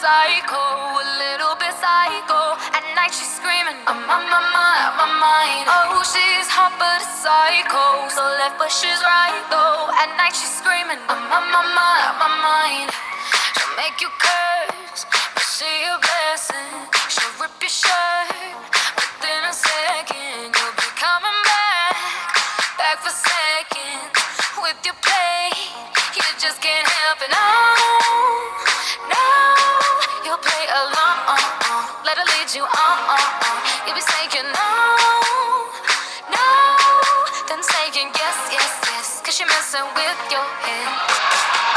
psycho, a little bit psycho. At night she's screaming, I'm on my mind, my mind. Oh, she's hot but a psycho, so left but she's right though. At night she's screaming, I'm on my mind, my mind. She'll make you curse, but she a blessing. She'll rip your shirt within a second. You'll be coming back for seconds with your play. You just can't help it. No, no, you'll play along. Let her lead you on. You'll be saying no, no, then saying yes, yes, yes. Cause you're messing with your head.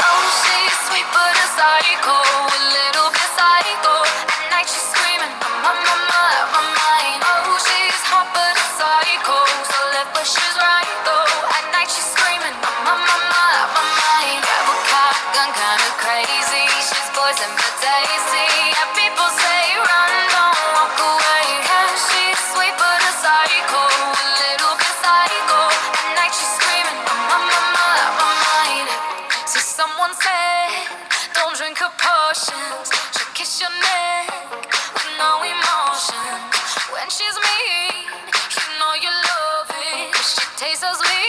Oh, she's sweet but a psycho, a little bit psycho. At night she's screaming, I'm on my mind, my mind. Oh, she's hot but a psycho, so left but she's right though. At night she's screaming, I'm on my mind, my mind. Grab a cop gun, kinda crazy. She's poison but tasty. Yeah, people say run, don't walk away. Yeah, she's sweet but a psycho, a little bit psycho. At night she's screaming, I'm on my mind, my mind. So someone said, don't drink her potions. She'll kiss your neck with no emotion. When she's mean, you know you love it. 'Cause she tastes so sweet.